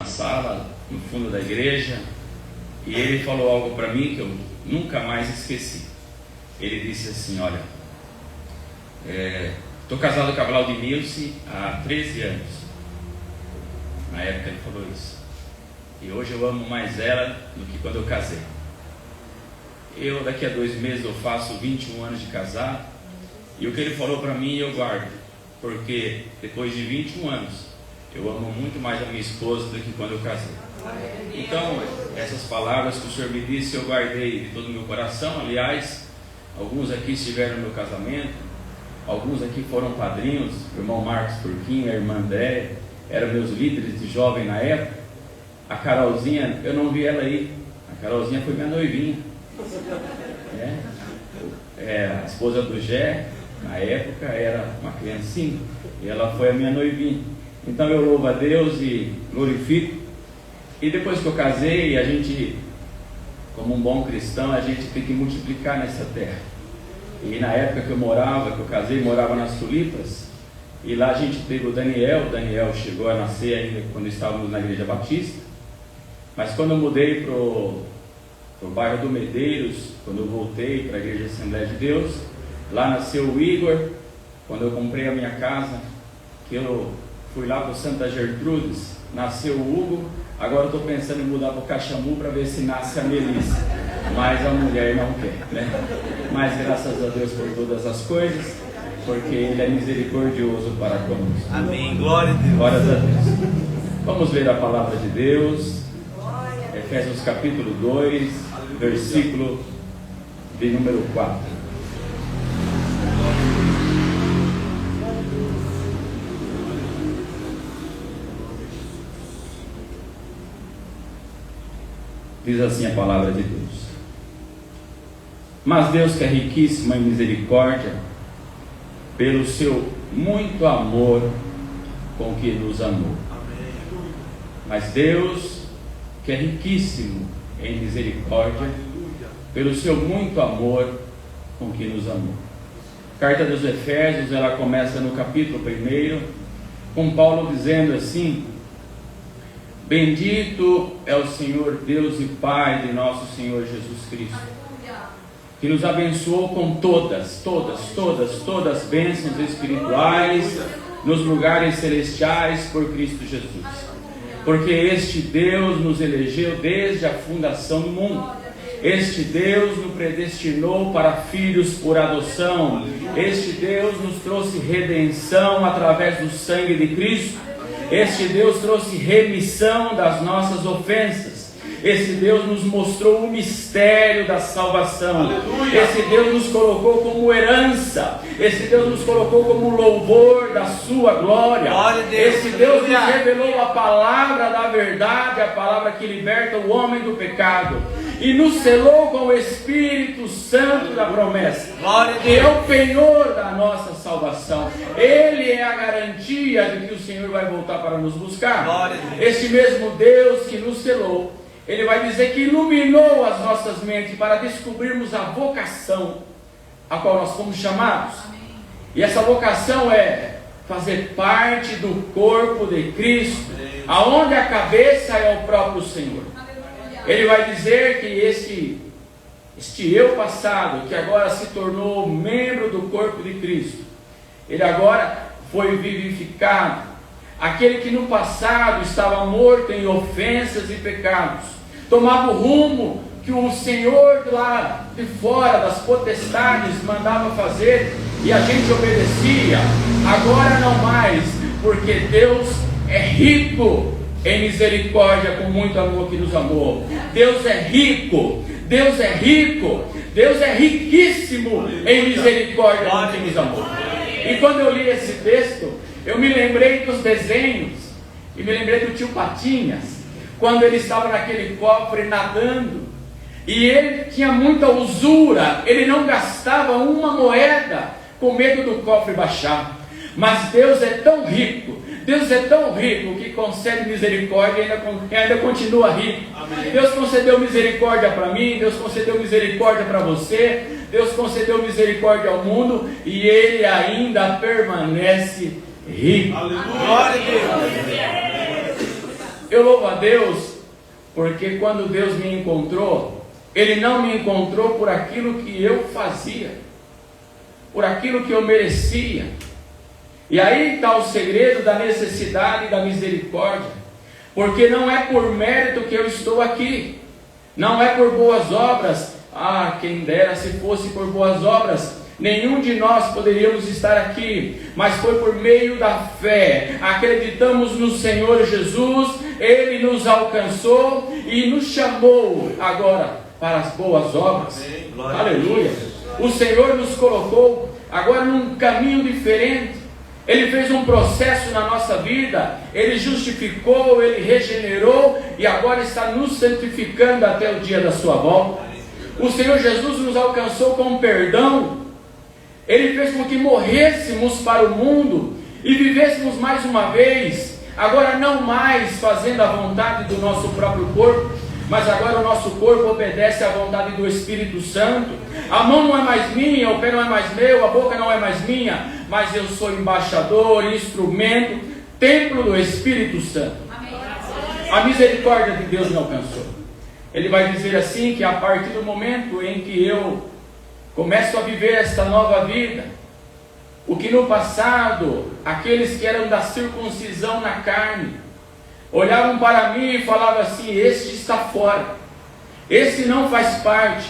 sala no fundo da igreja, e ele falou algo para mim que eu nunca mais esqueci. Ele disse assim: olha, estou casado com a Vlaudimilce há 13 anos. Na época ele falou isso. E hoje eu amo mais ela do que quando eu casei. Daqui a 2 meses eu faço 21 anos de casado, e o que ele falou para mim eu guardo, porque depois de 21 anos eu amo muito mais a minha esposa do que quando eu casei. Então, essas palavras que o Senhor me disse, eu guardei de todo o meu coração. Aliás, alguns aqui estiveram no meu casamento, alguns aqui foram padrinhos. O irmão Marcos Turquinho, a irmã André, eram meus líderes de jovem na época. A Carolzinha, eu não vi ela aí. A Carolzinha foi minha noivinha. A esposa do Gé, na época, era uma criancinha, e ela foi a minha noivinha. Então eu louvo a Deus e glorifico. E depois que eu casei, a gente, como um bom cristão, a gente tem que multiplicar nessa terra. E na época que eu casei, morava nas Tulipas, e lá a gente teve o Daniel. O Daniel chegou a nascer ainda quando estávamos na Igreja Batista. Mas quando eu mudei para o bairro do Medeiros, quando eu voltei para a Igreja Assembleia de Deus, lá nasceu o Igor. Quando eu comprei a minha casa, que eu fui lá para o Santa Gertrudes, nasceu o Hugo. Agora eu estou pensando em mudar para o Caxambu para ver se nasce a Melissa, mas a mulher não quer, né? Mas graças a Deus por todas as coisas, porque Ele é misericordioso para conosco. Amém, glória a Deus. Glórias a Deus. Vamos ler a palavra de Deus, Efésios capítulo 2, versículo de número 4. Diz assim a palavra de Deus: mas Deus, que é riquíssimo em misericórdia, pelo seu muito amor com que nos amou. Mas Deus, que é riquíssimo em misericórdia, pelo seu muito amor com que nos amou. A carta dos Efésios, ela começa no capítulo 1, com Paulo dizendo assim: bendito é o Senhor Deus e Pai de nosso Senhor Jesus Cristo, que nos abençoou com todas as bênçãos espirituais nos lugares celestiais por Cristo Jesus. Porque este Deus nos elegeu desde a fundação do mundo. Este Deus nos predestinou para filhos por adoção. Este Deus nos trouxe redenção através do sangue de Cristo. Este Deus trouxe remissão das nossas ofensas. Esse Deus nos mostrou o mistério da salvação. Aleluia. Esse Deus nos colocou como herança. Esse Deus nos colocou como louvor da sua glória. Esse Deus nos revelou a palavra da verdade, a palavra que liberta o homem do pecado, e nos selou com o Espírito Santo da promessa, que é o penhor da nossa salvação. Ele é a garantia de que o Senhor vai voltar para nos buscar. Este mesmo Deus que nos selou, Ele vai dizer que iluminou as nossas mentes para descobrirmos a vocação a qual nós fomos chamados. E essa vocação é fazer parte do corpo de Cristo, aonde a cabeça é o próprio Senhor. Ele vai dizer que este eu passado, que agora se tornou membro do corpo de Cristo, ele agora foi vivificado. Aquele que no passado estava morto em ofensas e pecados, tomava o rumo que o Senhor lá de fora das potestades mandava fazer, e a gente obedecia. Agora não mais, porque Deus é rico em misericórdia, com muito amor que nos amou. Deus é rico, Deus é rico, Deus é riquíssimo em misericórdia com que nos amou. E quando eu li esse texto, eu me lembrei dos desenhos, e me lembrei do tio Patinhas, quando ele estava naquele cofre nadando, e ele tinha muita usura, ele não gastava uma moeda, com medo do cofre baixar. Mas Deus é tão rico, Deus é tão rico, que concede misericórdia e ainda continua rico. Amém. Deus concedeu misericórdia para mim, Deus concedeu misericórdia para você, Deus concedeu misericórdia ao mundo, e Ele ainda permanece rico. Aleluia. Glória a Deus. Eu louvo a Deus, porque quando Deus me encontrou, Ele não me encontrou por aquilo que eu fazia, por aquilo que eu merecia. E aí está o segredo da necessidade e da misericórdia, porque não é por mérito que eu estou aqui, não é por boas obras. Quem dera se fosse por boas obras, nenhum de nós poderíamos estar aqui, mas foi por meio da fé. Acreditamos no Senhor Jesus, Ele nos alcançou e nos chamou agora para as boas obras. Aleluia! O Senhor nos colocou agora num caminho diferente. Ele fez um processo na nossa vida, Ele justificou, Ele regenerou e agora está nos santificando até o dia da sua volta. O Senhor Jesus nos alcançou com perdão. Ele fez com que morrêssemos para o mundo e vivêssemos mais uma vez, agora não mais fazendo a vontade do nosso próprio corpo, mas agora o nosso corpo obedece à vontade do Espírito Santo. A mão não é mais minha, o pé não é mais meu, a boca não é mais minha, mas eu sou embaixador, instrumento, templo do Espírito Santo. A misericórdia de Deus me alcançou. Ele vai dizer assim, que a partir do momento em que eu começo a viver esta nova vida, o que no passado, aqueles que eram da circuncisão na carne, olhavam para mim e falavam assim: este está fora, esse não faz parte.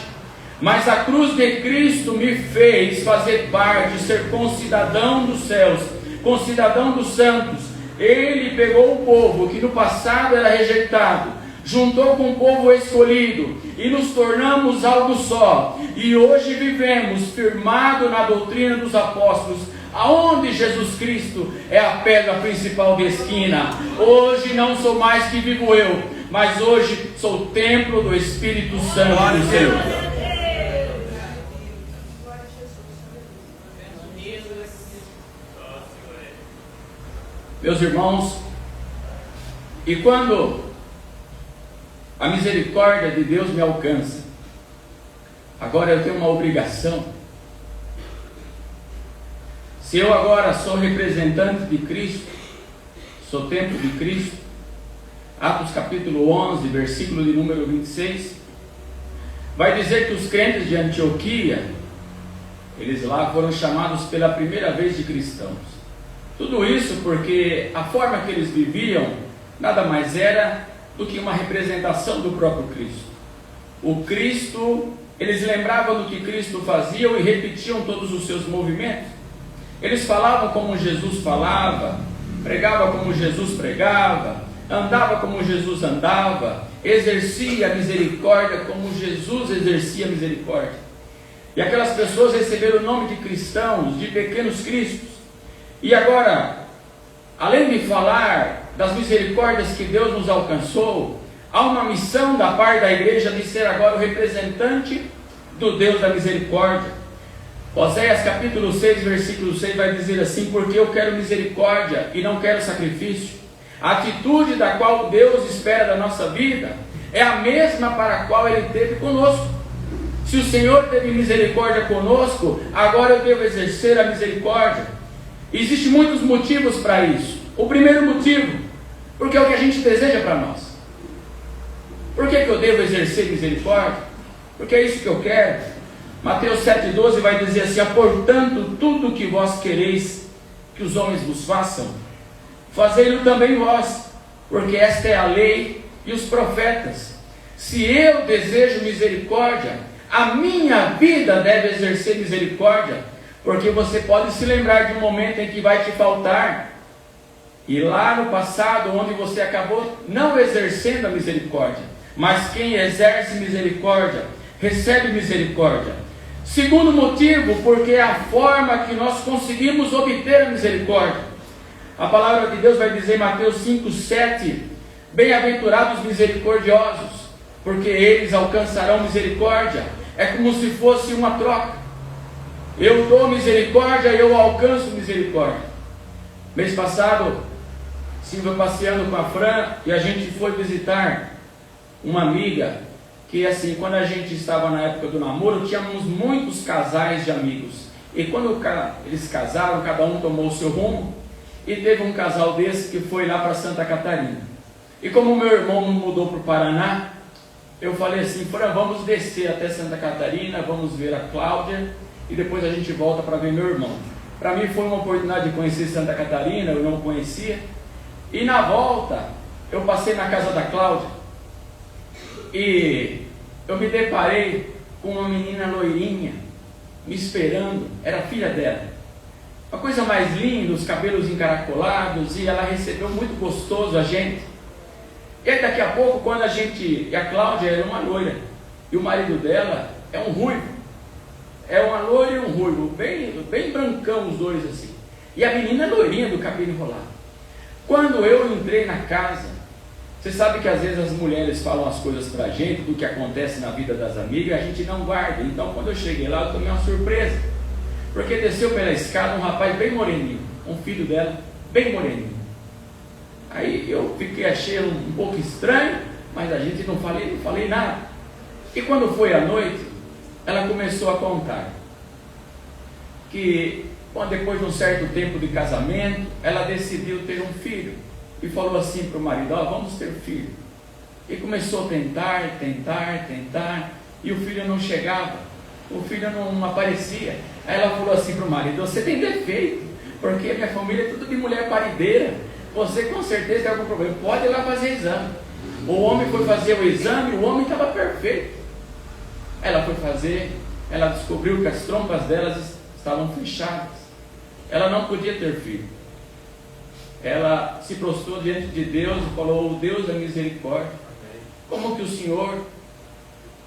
Mas a cruz de Cristo me fez fazer parte, ser concidadão dos céus, concidadão dos santos. Ele pegou o povo que no passado era rejeitado, juntou com o povo escolhido e nos tornamos algo só. E hoje vivemos firmado na doutrina dos apóstolos, aonde Jesus Cristo é a pedra principal de esquina. Hoje não sou mais que vivo eu, mas hoje sou o templo do Espírito Santo do Senhor. Meus irmãos, e quando a misericórdia de Deus me alcança, agora eu tenho uma obrigação. Se eu agora sou representante de Cristo, sou templo de Cristo, Atos capítulo 11, versículo de número 26, vai dizer que os crentes de Antioquia, eles lá foram chamados pela primeira vez de cristãos. Tudo isso porque a forma que eles viviam nada mais era do que uma representação do próprio Cristo. O Cristo, eles lembravam do que Cristo fazia e repetiam todos os seus movimentos. Eles falavam como Jesus falava, pregavam como Jesus pregava, andava como Jesus andava, exercia a misericórdia como Jesus exercia a misericórdia. E aquelas pessoas receberam o nome de cristãos, de pequenos cristos. E agora, além de falar das misericórdias que Deus nos alcançou, há uma missão da parte da igreja de ser agora o representante do Deus da misericórdia. Oséias capítulo 6, versículo 6 vai dizer assim: porque eu quero misericórdia e não quero sacrifício. A atitude da qual Deus espera da nossa vida é a mesma para a qual Ele teve conosco. Se o Senhor teve misericórdia conosco, agora eu devo exercer a misericórdia. Existem muitos motivos para isso. O primeiro motivo, porque é o que a gente deseja para nós. Por que eu devo exercer misericórdia? Porque é isso que eu quero. Mateus 7,12 vai dizer assim: portanto, tudo o que vós quereis que os homens vos façam, fazei-o também vós, porque esta é a lei e os profetas. Se eu desejo misericórdia, a minha vida deve exercer misericórdia. Porque você pode se lembrar de um momento em que vai te faltar, e lá no passado, onde você acabou não exercendo a misericórdia. Mas quem exerce misericórdia, recebe misericórdia. Segundo motivo, porque é a forma que nós conseguimos obter a misericórdia. A palavra de Deus vai dizer em Mateus 5,7: bem-aventurados misericordiosos, porque eles alcançarão misericórdia. É como se fosse uma troca. Eu dou misericórdia e eu alcanço misericórdia. Mês passado, estive passeando com a Fran e a gente foi visitar uma amiga que, assim, quando a gente estava na época do namoro, tínhamos muitos casais de amigos. E quando eles casaram, cada um tomou o seu rumo, e teve um casal desse que foi lá para Santa Catarina. E como meu irmão não mudou para o Paraná, eu falei assim, vamos descer até Santa Catarina, vamos ver a Cláudia e depois a gente volta para ver meu irmão. Para mim foi uma oportunidade de conhecer Santa Catarina, eu não conhecia. E na volta, eu passei na casa da Cláudia e eu me deparei com uma menina loirinha me esperando, era filha dela. Uma coisa mais linda, os cabelos encaracolados, e ela recebeu muito gostoso a gente. E aí daqui a pouco, quando e a Cláudia era uma loira, e o marido dela é um ruivo, é uma loira e um ruivo, bem brancão os dois assim, e a menina loirinha do cabelo enrolado. Quando eu entrei na casa, você sabe que às vezes as mulheres falam as coisas pra gente, do que acontece na vida das amigas, a gente não guarda. Então quando eu cheguei lá, eu tomei uma surpresa, porque desceu pela escada um rapaz bem moreninho, um filho dela, bem moreninho. Aí eu achei um pouco estranho, mas a gente não falei nada. E quando foi à noite, ela começou a contar que depois de um certo tempo de casamento, ela decidiu ter um filho. E falou assim para o marido, vamos ter filho. E começou a tentar, e o filho não chegava, o filho não aparecia. Aí ela falou assim para o marido, você tem defeito, porque minha família é tudo de mulher parideira. Você com certeza tem algum problema, pode ir lá fazer exame. O homem foi fazer o exame, o homem estava perfeito. Ela foi fazer, ela descobriu que as trompas delas estavam fechadas. Ela não podia ter filho. Ela se prostrou diante de Deus e falou, Deus da misericórdia, como que o Senhor,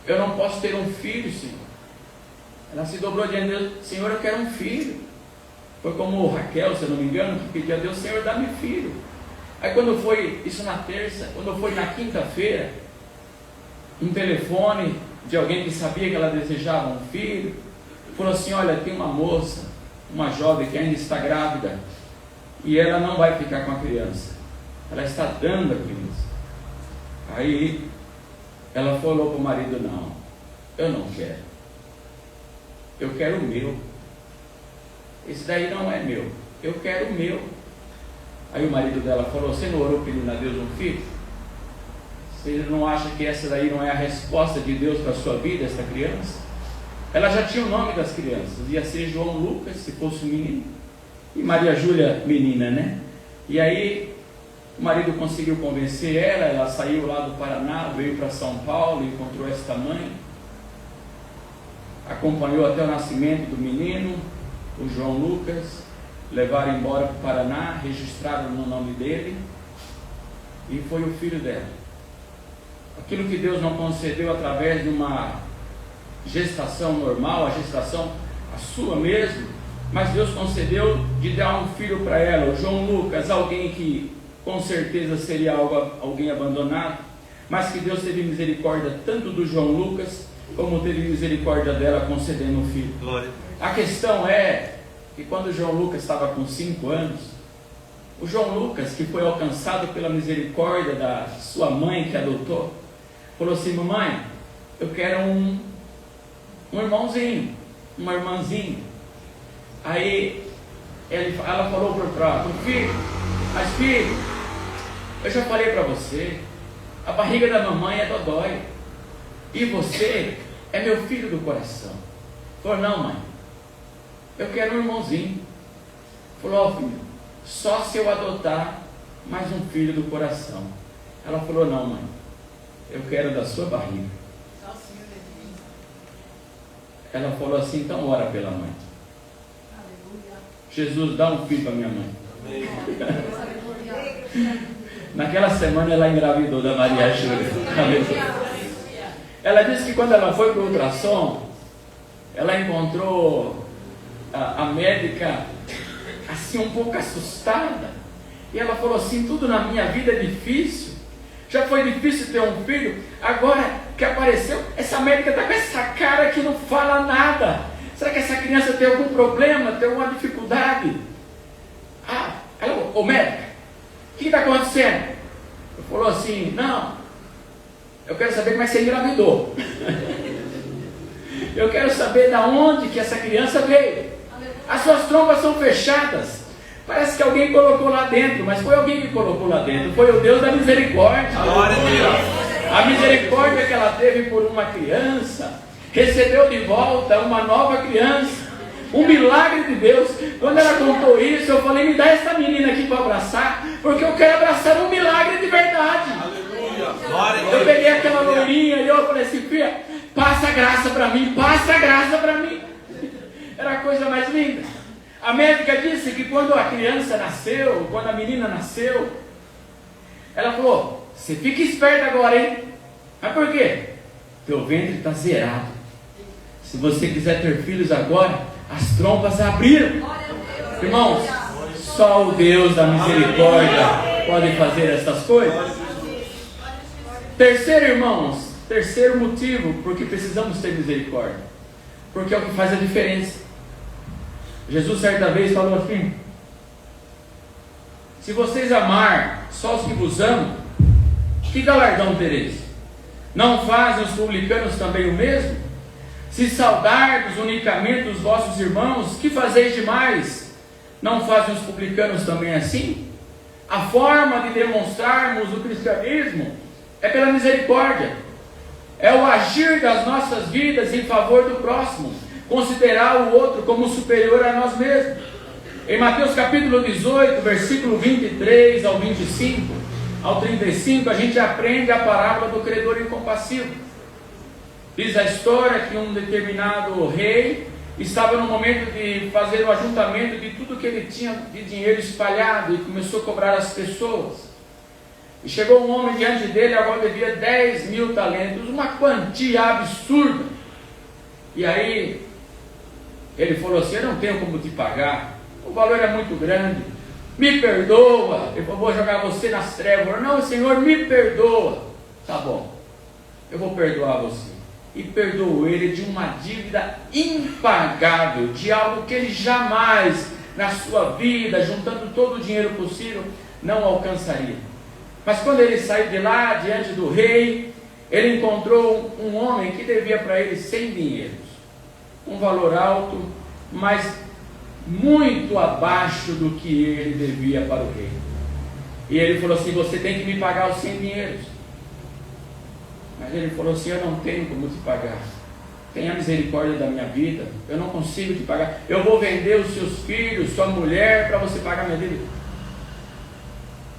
eu não posso ter um filho, Senhor. Ela se dobrou diante de Deus, Senhor, eu quero um filho. Foi como Raquel, se eu não me engano, que pediu a Deus, Senhor, dá-me filho. Aí quando foi, isso na terça, quando foi na quinta-feira, um telefone de alguém que sabia que ela desejava um filho, falou assim, olha, tem uma moça, uma jovem que ainda está grávida, e ela não vai ficar com a criança, ela está dando a criança. Aí ela falou para o marido, não, eu não quero, eu quero o meu. Esse daí não é meu, eu quero o meu. Aí o marido dela falou, você não orou pedindo a Deus um filho? Você não acha que essa daí não é a resposta de Deus para a sua vida, essa criança? Ela já tinha o nome das crianças, ia ser João Lucas, se fosse um menino, e Maria Júlia, menina, né? E aí o marido conseguiu convencer ela saiu lá do Paraná, veio para São Paulo, encontrou esta mãe, acompanhou até o nascimento do menino, o João Lucas, levaram embora para o Paraná, registraram no nome dele, e foi o filho dela. Aquilo que Deus não concedeu através de uma gestação normal, a gestação a sua mesmo, mas Deus concedeu de dar um filho para ela, o João Lucas, alguém que com certeza seria alguém abandonado, mas que Deus teve misericórdia tanto do João Lucas, como teve misericórdia dela concedendo um filho. Glória. A questão é que quando o João Lucas estava com 5 anos, o João Lucas, que foi alcançado pela misericórdia da sua mãe que adotou, falou assim, mamãe, eu quero um irmãozinho, uma irmãzinha. Aí ela falou para o filho, mas filho, eu já falei para você, a barriga da mamãe é dodói, e você é meu filho do coração. Falou, não mãe, eu quero um irmãozinho. Falou, filho, só se eu adotar mais um filho do coração. Ela falou, não mãe, eu quero da sua barriga. Ela falou assim, então ora pela mãe. Jesus, dá um filho para minha mãe. Naquela semana ela engravidou da Maria Júlia. Ela disse que quando ela foi para o ultrassom, ela encontrou a médica assim um pouco assustada. E ela falou assim, tudo na minha vida é difícil. Já foi difícil ter um filho, agora que apareceu, essa médica está com essa cara que não fala nada. Será que essa criança tem algum problema, tem alguma dificuldade? Ela falou, ô médica, o que está acontecendo? Ele falou assim, não, eu quero saber como é que você engravidou. Eu quero saber de onde que essa criança veio. As suas trompas são fechadas. Parece que alguém colocou lá dentro, mas foi alguém que colocou lá dentro. Foi o Deus da misericórdia. Glória a Deus. A misericórdia que ela teve por uma criança, recebeu de volta uma nova criança. Um milagre de Deus. Quando ela contou isso, eu falei, me dá essa menina aqui para abraçar, porque eu quero abraçar um milagre de verdade. Aleluia. Glória a Deus. Eu peguei aquela loirinha e eu falei assim, filha, passa a graça para mim, passa a graça para mim. Era a coisa mais linda. A médica disse que quando a criança nasceu, quando a menina nasceu, ela falou, você fica esperto agora, hein? Mas por quê? Teu ventre está zerado. Se você quiser ter filhos agora, as trompas abriram. Irmãos, só o Deus da misericórdia pode fazer essas coisas. Terceiro, irmãos, terceiro motivo porque precisamos ter misericórdia, porque é o que faz a diferença. Jesus certa vez falou assim, se vocês amar só os que vos amam, que galardão tereis? Não fazem os publicanos também o mesmo? Se saudardes unicamente os vossos irmãos, que fazeis demais? Não fazem os publicanos também assim? A forma de demonstrarmos o cristianismo é pela misericórdia. É o agir das nossas vidas em favor do próximo, considerar o outro como superior a nós mesmos. Em Mateus capítulo 18, versículo 23 ao 25, ao 35, a gente aprende a parábola do credor incompassivo. Diz a história que um determinado rei estava no momento de fazer o ajuntamento de tudo que ele tinha de dinheiro espalhado e começou a cobrar as pessoas. E chegou um homem diante dele, agora devia 10.000 talentos, uma quantia absurda. E aí ele falou assim, eu não tenho como te pagar, o valor é muito grande, me perdoa. Ele falou, vou jogar você nas trevas. Falei, não, Senhor, me perdoa. Tá bom, eu vou perdoar você. E perdoou ele de uma dívida impagável, de algo que ele jamais na sua vida, juntando todo o dinheiro possível, não alcançaria. Mas quando ele saiu de lá, diante do rei, ele encontrou um homem que devia para ele 100 dinheiros, um valor alto, mas muito abaixo do que ele devia para o rei. E ele falou assim, você tem que me pagar os 100 dinheiros. Mas ele falou assim, eu não tenho como te pagar, tenha misericórdia da minha vida, eu não consigo te pagar, eu vou vender os seus filhos, sua mulher, para você pagar minha dívida.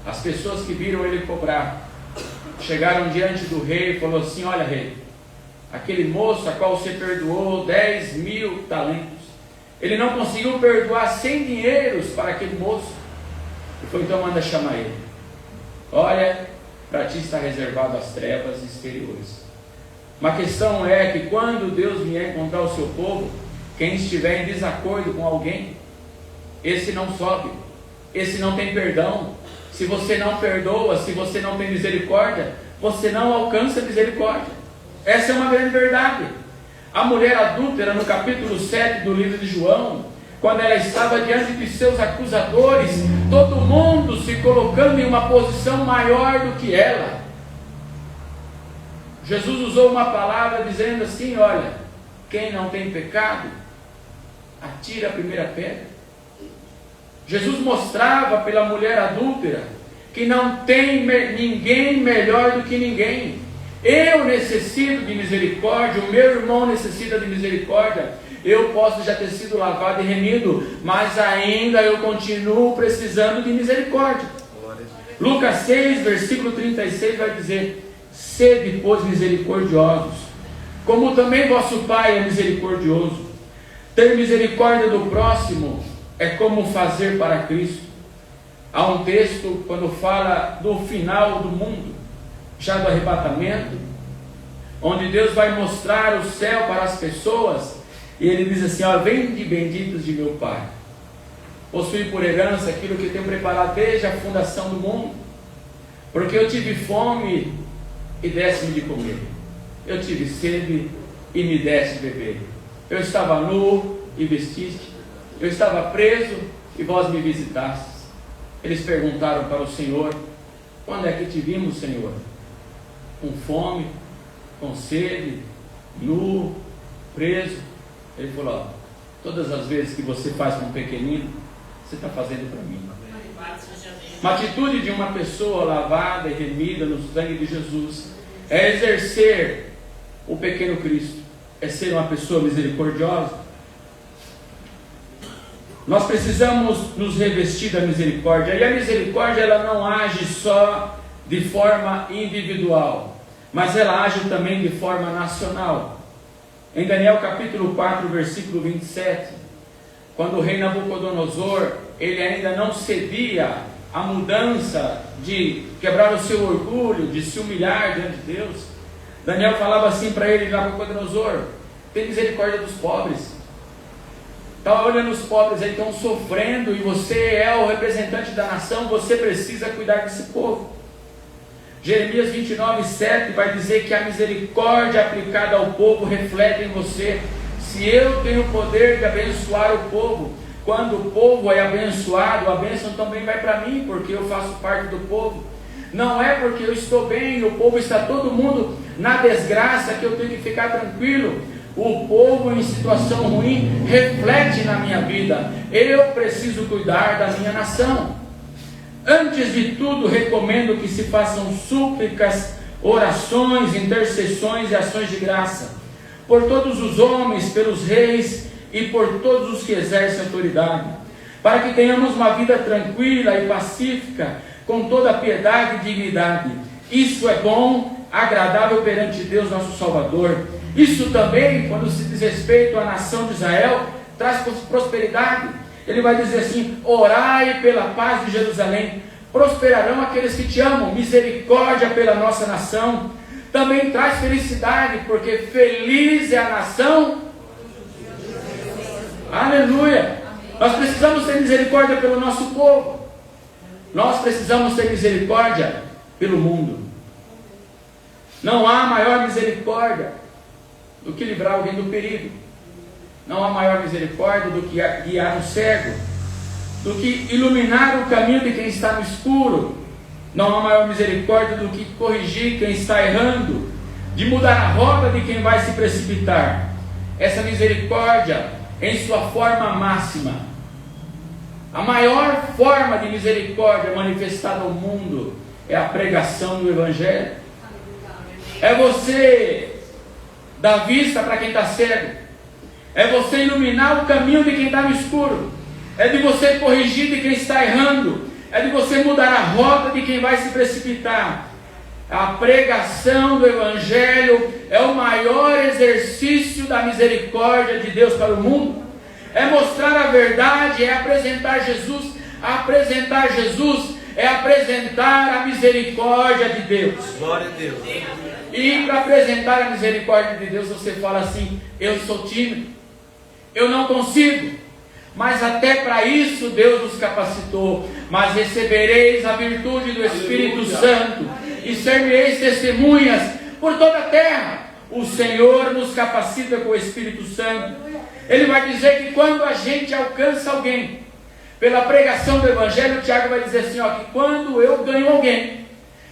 As pessoas que viram ele cobrar, chegaram diante do rei e falou assim, olha rei, aquele moço a qual você perdoou 10.000 talentos, ele não conseguiu perdoar 100 dinheiros para aquele moço. E foi, então manda chamar ele. Olha, para ti está reservado as trevas exteriores. Uma questão é que quando Deus vier encontrar o seu povo, quem estiver em desacordo com alguém, esse não sobe, esse não tem perdão. Se você não perdoa, se você não tem misericórdia, você não alcança misericórdia. Essa é uma grande verdade. A mulher adúltera, no capítulo 7 do livro de João, quando ela estava diante de seus acusadores, todo mundo se colocando em uma posição maior do que ela, Jesus usou uma palavra dizendo assim, olha, quem não tem pecado, atira a primeira pedra. Jesus mostrava pela mulher adúltera que não tem ninguém melhor do que ninguém. Eu necessito de misericórdia, o meu irmão necessita de misericórdia. Eu posso já ter sido lavado e remido, mas ainda eu continuo precisando de misericórdia. Lucas 6, versículo 36 vai dizer, sede, pois, misericordiosos, como também vosso Pai é misericordioso. Ter misericórdia do próximo é como fazer para Cristo. Há um texto quando fala do final do mundo, já do arrebatamento, onde Deus vai mostrar o céu para as pessoas, e ele diz assim, ó, vinde benditos de meu Pai, possui por herança aquilo que eu tenho preparado desde a fundação do mundo, porque eu tive fome e deste-me de comer, eu tive sede e me deste de beber, eu estava nu e vestiste, eu estava preso e vós me visitastes. Eles perguntaram para o Senhor, quando é que te vimos, Senhor? Com fome, com sede, nu, preso? Ele falou, ó, todas as vezes que você faz com um pequenino, você está fazendo para mim? Uma atitude de uma pessoa lavada e remida no sangue de Jesus é exercer o pequeno Cristo, é ser uma pessoa misericordiosa. Nós precisamos nos revestir da misericórdia, e a misericórdia ela não age só de forma individual, mas ela age também de forma nacional. Em Daniel capítulo 4, versículo 27, quando o rei Nabucodonosor, ele ainda não cedia a mudança de quebrar o seu orgulho, de se humilhar diante de Deus, Daniel falava assim para ele: Nabucodonosor, tem misericórdia dos pobres. Está olhando os pobres aí, estão sofrendo, e você é o representante da nação, você precisa cuidar desse povo. Jeremias 29:7 vai dizer que a misericórdia aplicada ao povo reflete em você. Se eu tenho o poder de abençoar o povo, quando o povo é abençoado, a bênção também vai para mim, porque eu faço parte do povo. Não é porque eu estou bem, o povo está todo mundo na desgraça, que eu tenho que ficar tranquilo. O povo em situação ruim reflete na minha vida. Eu preciso cuidar da minha nação. Antes de tudo, recomendo que se façam súplicas, orações, intercessões e ações de graça por todos os homens, pelos reis e por todos os que exercem autoridade, para que tenhamos uma vida tranquila e pacífica, com toda piedade e dignidade. Isso é bom, agradável perante Deus nosso Salvador. Isso também, quando se diz respeito à nação de Israel, traz prosperidade. Ele vai dizer assim: orai pela paz de Jerusalém, prosperarão aqueles que te amam, misericórdia pela nossa nação. Também traz felicidade, porque feliz é a nação. Aleluia! Nós precisamos ter misericórdia pelo nosso povo. Nós precisamos ter misericórdia pelo mundo. Não há maior misericórdia do que livrar alguém do perigo. Não há maior misericórdia do que guiar um cego, do que iluminar o caminho de quem está no escuro. Não há maior misericórdia do que corrigir quem está errando, de mudar a rota de quem vai se precipitar. Essa misericórdia em sua forma máxima, a maior forma de misericórdia manifestada ao mundo, é a pregação do Evangelho. É você dar vista para quem está cego, é você iluminar o caminho de quem está no escuro, é de você corrigir de quem está errando, é de você mudar a rota de quem vai se precipitar. A pregação do Evangelho é o maior exercício da misericórdia de Deus para o mundo. É mostrar a verdade, é apresentar Jesus. Apresentar Jesus é apresentar a misericórdia de Deus. Glória a Deus. E para apresentar a misericórdia de Deus, você fala assim: eu sou tímido, eu não consigo. Mas até para isso Deus nos capacitou. Mas recebereis a virtude do Espírito Santo e ser-me-eis testemunhas por toda a terra. O Senhor nos capacita com o Espírito Santo. Ele vai dizer que quando a gente alcança alguém pela pregação do Evangelho, Tiago vai dizer assim, que quando eu ganho alguém,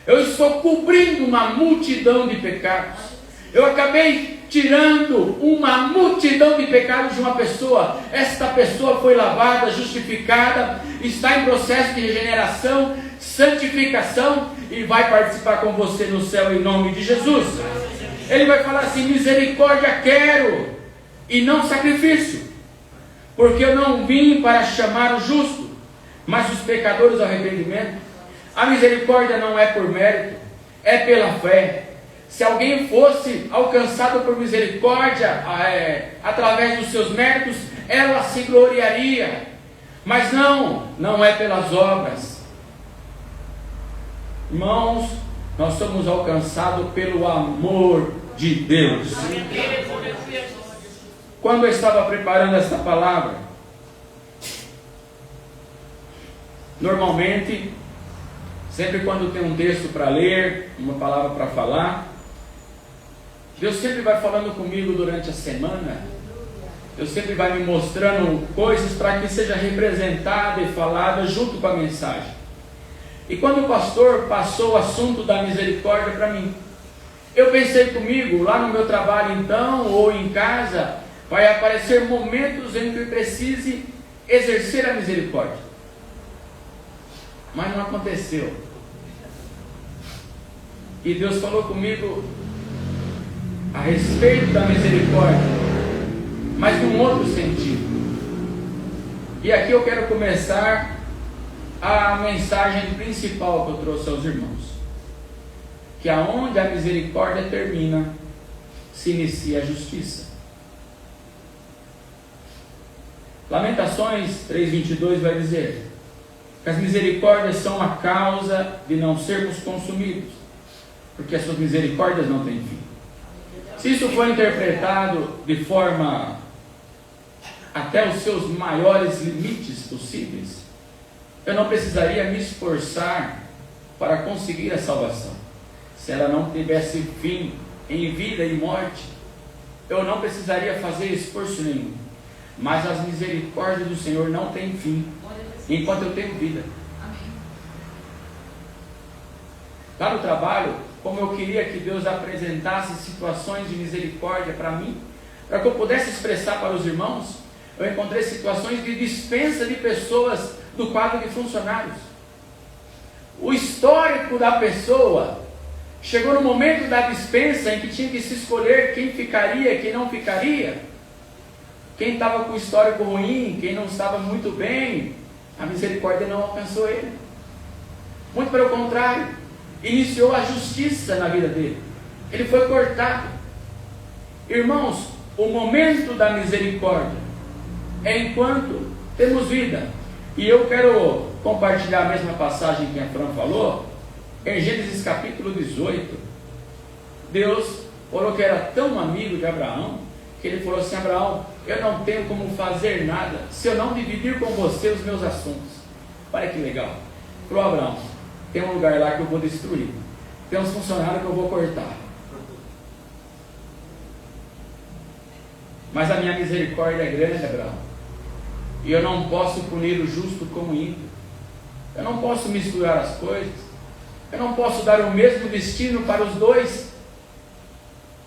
eu estou cobrindo uma multidão de pecados. Eu acabei tirando uma multidão de pecados de uma pessoa. Esta pessoa foi lavada, justificada, está em processo de regeneração, santificação, e vai participar com você no céu em nome de Jesus. Ele vai falar assim: misericórdia quero e não sacrifício, porque eu não vim para chamar o justo, mas os pecadores ao arrependimento. A misericórdia não é por mérito, é pela fé. Se alguém fosse alcançado por misericórdia através dos seus méritos, ela se gloriaria. Mas não é pelas obras. Irmãos, nós somos alcançados pelo amor de Deus. Quando eu estava preparando esta palavra, normalmente, sempre quando tem um texto para ler, uma palavra para falar, Deus sempre vai falando comigo durante a semana. Deus sempre vai me mostrando coisas para que seja representada e falada junto com a mensagem. E quando o pastor passou o assunto da misericórdia para mim, eu pensei comigo, lá no meu trabalho então, ou em casa, vai aparecer momentos em que eu precise exercer a misericórdia. Mas não aconteceu. E Deus falou comigo a respeito da misericórdia, mas num outro sentido. E aqui eu quero começar a mensagem principal que eu trouxe aos irmãos. Que aonde a misericórdia termina, se inicia a justiça. Lamentações 3:22 vai dizer que as misericórdias são a causa de não sermos consumidos, porque as suas misericórdias não têm fim. Se isso for interpretado de forma até os seus maiores limites possíveis, eu não precisaria me esforçar para conseguir a salvação. Se ela não tivesse fim em vida e morte, eu não precisaria fazer esforço nenhum. Mas as misericórdias do Senhor não têm fim enquanto eu tenho vida. Lá no trabalho, como eu queria que Deus apresentasse situações de misericórdia para mim, para que eu pudesse expressar para os irmãos, eu encontrei situações de dispensa de pessoas do quadro de funcionários. O histórico da pessoa chegou no momento da dispensa em que tinha que se escolher quem ficaria e quem não ficaria. Quem estava com histórico ruim, quem não estava muito bem, a misericórdia não alcançou ele. Muito pelo contrário, iniciou a justiça na vida dele. Ele foi cortado. Irmãos, o momento da misericórdia é enquanto temos vida. E eu quero compartilhar a mesma passagem que a Fran falou, em Gênesis capítulo 18. Deus falou que era tão amigo de Abraão, que ele falou assim: Abraão, eu não tenho como fazer nada se eu não dividir com você os meus assuntos. Olha que legal. Falou: Abraão, tem um lugar lá que eu vou destruir, tem uns funcionários que eu vou cortar, mas a minha misericórdia é grande, Abraão, e eu não posso punir o justo com o ímpio. Eu não posso misturar as coisas. Eu não posso dar o mesmo destino para os dois.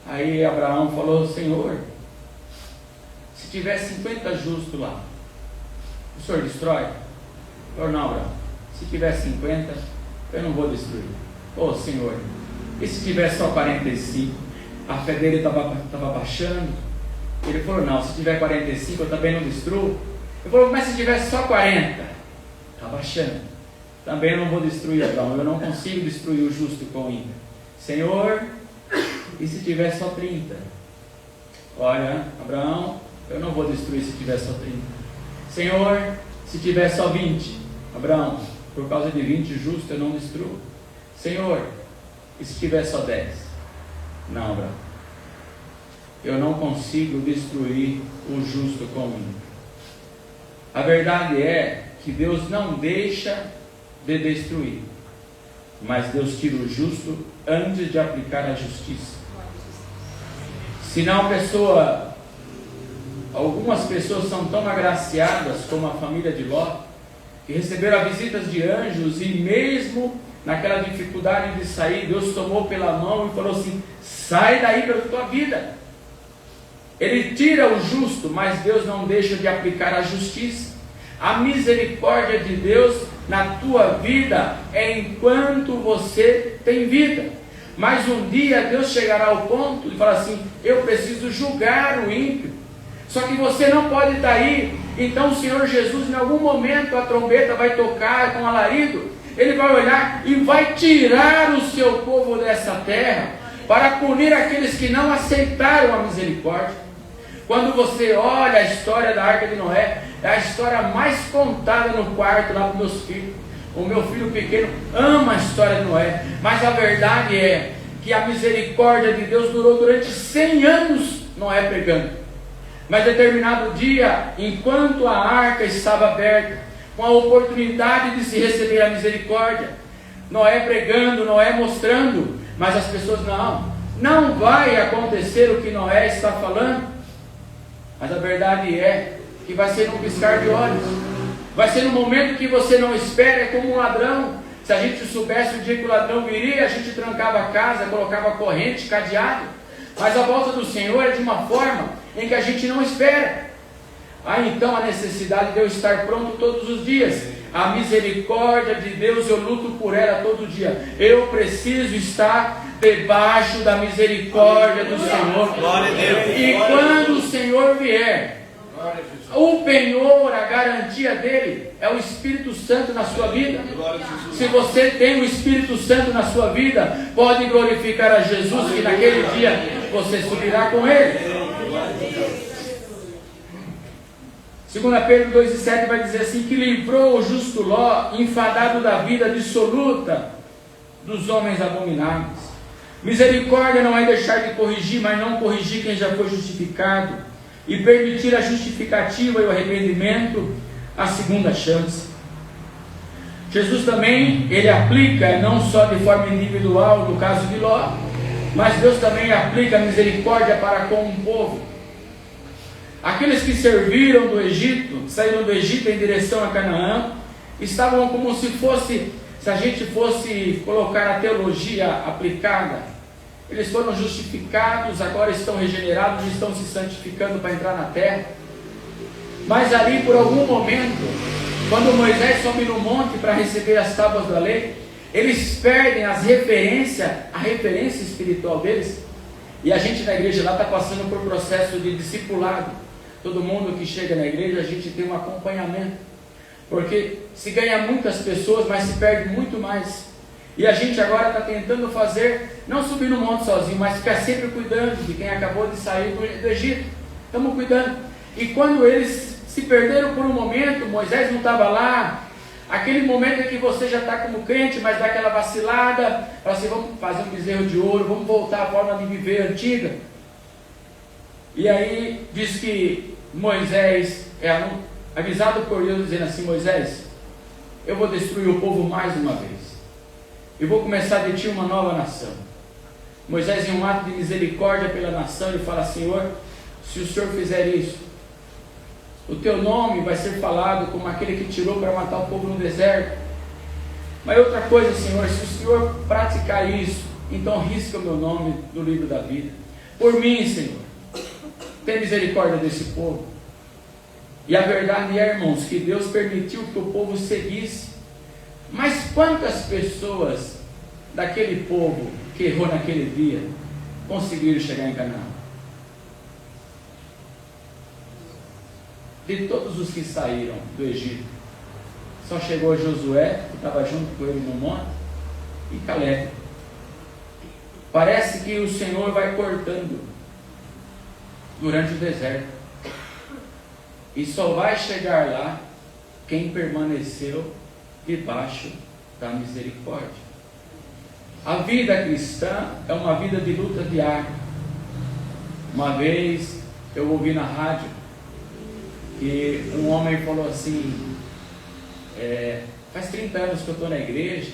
Aí Abraão falou: Senhor, se tiver 50 justos lá, o Senhor destrói? Senhor, não, Abraão, se tiver 50, eu não vou destruir. Ô Senhor, e se tiver só 45? A fé dele estava baixando. Ele falou: não, se tiver 45 eu também não destruo. Ele falou: mas se tiver só 40? Está baixando. Também eu não vou destruir, Abraão. Eu não consigo destruir o justo com o ímpio. Senhor, e se tiver só 30? Olha, Abraão, eu não vou destruir se tiver só 30. Senhor, se tiver só 20? Abraão, por causa de 20 justos eu não destruo. Senhor, e se tiver só 10? Não, Abraão, eu não consigo destruir o justo com o ímpio. A verdade é que Deus não deixa de destruir, mas Deus tira o justo antes de aplicar a justiça. Senão algumas pessoas são tão agraciadas como a família de Ló, que receberam visitas de anjos, e mesmo naquela dificuldade de sair, Deus tomou pela mão e falou assim: sai daí pela tua vida. Ele tira o justo, mas Deus não deixa de aplicar a justiça. A misericórdia de Deus na tua vida é enquanto você tem vida. Mas um dia Deus chegará ao ponto de falar assim: eu preciso julgar o ímpio. Só que você não pode estar aí. Então o Senhor Jesus, em algum momento, a trombeta vai tocar com alarido. Ele vai olhar e vai tirar o seu povo dessa terra, para punir aqueles que não aceitaram a misericórdia. Quando você olha a história da Arca de Noé, é a história mais contada no quarto lá para os meus filhos. O meu filho pequeno ama a história de Noé, mas a verdade é que a misericórdia de Deus durou durante 100 anos Noé pregando. Mas determinado dia, enquanto a arca estava aberta, com a oportunidade de se receber a misericórdia, Noé pregando, Noé mostrando, mas as pessoas não vai acontecer o que Noé está falando. Mas a verdade é que vai ser num piscar de olhos, vai ser no momento que você não espera. É como um ladrão. Se a gente soubesse o dia que o ladrão viria, a gente trancava a casa, colocava corrente, cadeado. Mas a volta do Senhor é de uma forma em que a gente não espera. Há então a necessidade de eu estar pronto todos os dias. A misericórdia de Deus, eu luto por ela todo dia. Eu preciso estar debaixo da misericórdia do Senhor. Glória a Deus. E quando o Senhor vier, o penhor, a garantia dele é o Espírito Santo na sua vida. Se você tem o Espírito Santo na sua vida, pode glorificar a Jesus, que naquele dia você subirá com ele. 2 Pedro 2,7 vai dizer assim: que livrou o justo Ló, enfadado da vida dissoluta dos homens abomináveis. Misericórdia não é deixar de corrigir, mas não corrigir quem já foi justificado, e permitir a justificativa e o arrependimento, a segunda chance. Jesus também, ele aplica, não só de forma individual no caso de Ló, mas Deus também aplica a misericórdia para com o povo. Aqueles que serviram do Egito, saíram do Egito em direção a Canaã, estavam como se fosse, se a gente fosse colocar a teologia aplicada, eles foram justificados, agora estão regenerados, estão se santificando para entrar na terra. Mas ali, por algum momento, quando Moisés sobe no monte para receber as tábuas da lei, eles perdem a referência espiritual deles. E a gente na igreja lá está passando por processo de discipulado. Todo mundo que chega na igreja, a gente tem um acompanhamento, porque se ganha muitas pessoas, mas se perde muito mais. E a gente agora está tentando fazer, não subir no monte sozinho, mas ficar sempre cuidando de quem acabou de sair do Egito. Estamos cuidando. E quando eles se perderam por um momento, Moisés não estava lá, aquele momento em que você já está como crente, mas dá aquela vacilada, fala assim: vamos fazer um bezerro de ouro, vamos voltar à forma de viver antiga. E aí diz que Moisés é avisado por Deus, dizendo assim: Moisés, eu vou destruir o povo mais uma vez, eu vou começar de ti uma nova nação. Moisés, em um ato de misericórdia pela nação, ele fala: Senhor, se o Senhor fizer isso, o teu nome vai ser falado como aquele que tirou para matar o povo no deserto. Mas outra coisa, Senhor, se o Senhor praticar isso, então risca o meu nome do livro da vida. Por mim, Senhor, tem misericórdia desse povo. E a verdade é, irmãos, que Deus permitiu que o povo seguisse. Mas quantas pessoas daquele povo que errou naquele dia conseguiram chegar em Canaã? De todos os que saíram do Egito, só chegou Josué, que estava junto com ele no monte, e Caleb. Parece que o Senhor vai cortando durante o deserto, e só vai chegar lá quem permaneceu debaixo da misericórdia. A vida cristã é uma vida de luta diária. Uma vez eu ouvi na rádio que um homem falou assim: faz 30 anos que eu estou na igreja,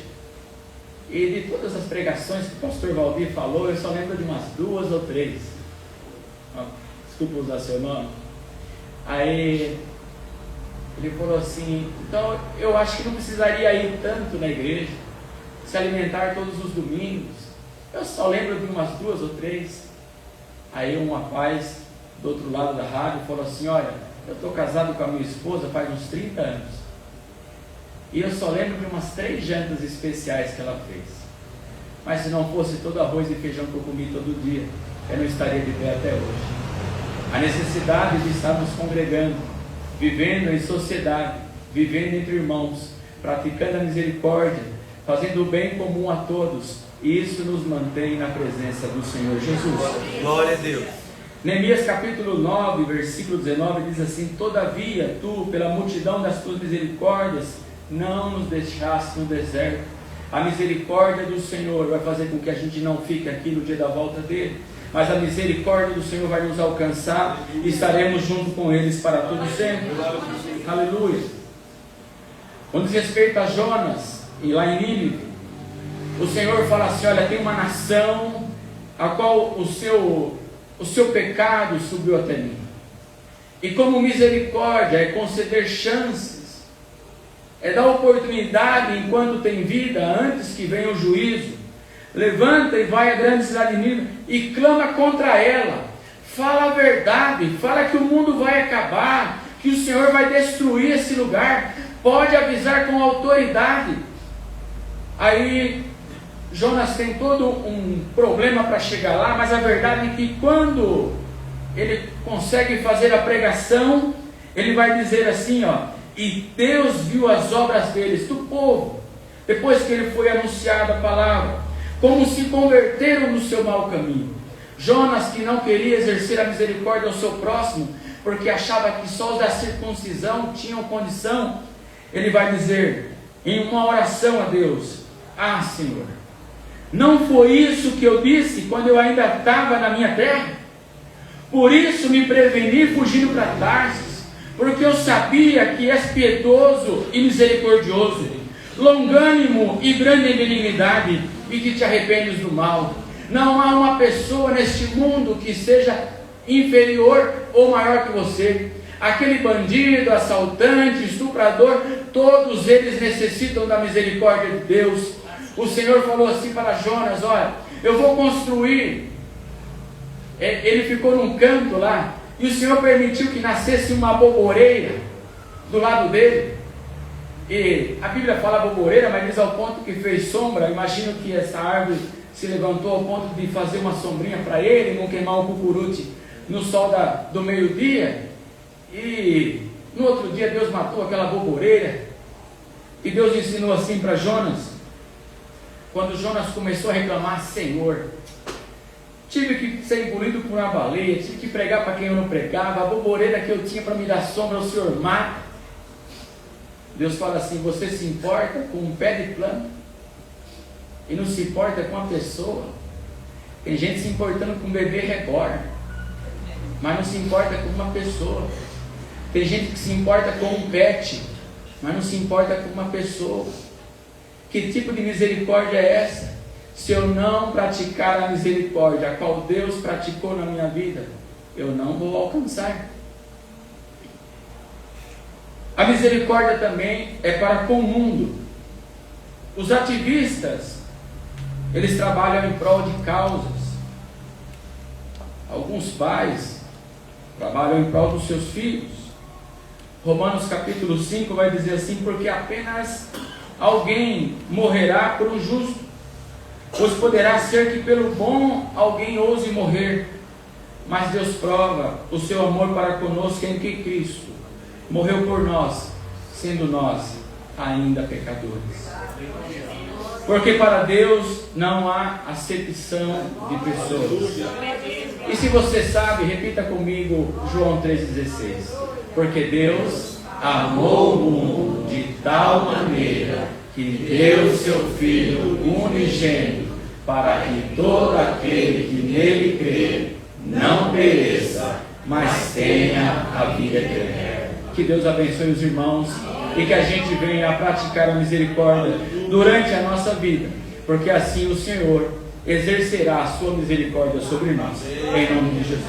e de todas as pregações que o pastor Valdir falou, eu só lembro de umas 2 ou 3. Desculpa usar seu nome. Aí ele falou assim: então eu acho que não precisaria ir tanto na igreja, se alimentar todos os domingos, eu só lembro de umas 2 ou 3. Aí um rapaz do outro lado da rádio falou assim: olha, eu estou casado com a minha esposa faz uns 30 anos, e eu só lembro de umas 3 jantas especiais que ela fez. Mas se não fosse todo arroz e feijão que eu comi todo dia, eu não estaria de pé até hoje. A necessidade de estarmos congregando, vivendo em sociedade, vivendo entre irmãos, praticando a misericórdia, fazendo o bem comum a todos, e isso nos mantém na presença do Senhor Jesus. Glória a Deus. Neemias capítulo 9, versículo 19 diz assim: todavia tu, pela multidão das tuas misericórdias, não nos deixaste no deserto. A misericórdia do Senhor vai fazer com que a gente não fique aqui no dia da volta dele, mas a misericórdia do Senhor vai nos alcançar e estaremos junto com eles para todo sempre. Aleluia. Quando diz respeito a Jonas, e lá em Nínive, o Senhor fala assim: olha, tem uma nação a qual o seu pecado subiu até mim, e como misericórdia é conceder chances, é dar oportunidade enquanto tem vida, antes que venha o juízo. Levanta e vai à grande cidade de Nínive e clama contra ela, fala a verdade, fala que o mundo vai acabar, que o Senhor vai destruir esse lugar. Pode avisar com autoridade. Aí Jonas tem todo um problema para chegar lá, mas a verdade é que quando ele consegue fazer a pregação, ele vai dizer assim, e Deus viu as obras deles, do povo, depois que ele foi anunciado a palavra, como se converteram no seu mau caminho. Jonas, que não queria exercer a misericórdia ao seu próximo, porque achava que só os da circuncisão tinham condição, ele vai dizer em uma oração a Deus: Senhor, não foi isso que eu disse quando eu ainda estava na minha terra? Por isso me preveni fugindo para Tarsis, porque eu sabia que és piedoso e misericordioso, longânimo e grande em benignidade, e que te arrependes do mal. Não há uma pessoa neste mundo que seja inferior ou maior que você. Aquele bandido, assaltante, estuprador, todos eles necessitam da misericórdia de Deus. O Senhor falou assim para Jonas: olha, eu vou construir. Ele ficou num canto lá, e o Senhor permitiu que nascesse uma boboreira do lado dele. E a Bíblia fala boboreira, mas diz ao ponto que fez sombra. Imagino que essa árvore se levantou ao ponto de fazer uma sombrinha para ele, não queimar o cucurute no sol do meio-dia. E no outro dia Deus matou aquela boboreira. E Deus ensinou assim para Jonas. Quando Jonas começou a reclamar: Senhor, tive que ser engolido por uma baleia, tive que pregar para quem eu não pregava, a boboreira que eu tinha para me dar sombra o Senhor mata. Deus fala assim: você se importa com um pé de planta e não se importa com a pessoa? Tem gente se importando com um bebê reborn, mas não se importa com uma pessoa. Tem gente que se importa com um pet, mas não se importa com uma pessoa. Que tipo de misericórdia é essa? Se eu não praticar a misericórdia a qual Deus praticou na minha vida, eu não vou alcançar. A misericórdia também é para com o mundo. Os ativistas, eles trabalham em prol de causas. Alguns pais trabalham em prol dos seus filhos. Romanos capítulo 5 vai dizer assim: porque apenas alguém morrerá por um justo, pois poderá ser que pelo bom alguém ouse morrer. Mas Deus prova o seu amor para conosco em que Cristo morreu por nós, sendo nós ainda pecadores. Porque para Deus não há acepção de pessoas. E se você sabe, repita comigo João 3,16. Porque Deus amou o mundo de tal maneira que deu o seu Filho unigênito, para que todo aquele que nele crê não pereça, mas tenha a vida eterna. Que Deus abençoe os irmãos e que a gente venha a praticar a misericórdia durante a nossa vida, porque assim o Senhor exercerá a sua misericórdia sobre nós. Em nome de Jesus.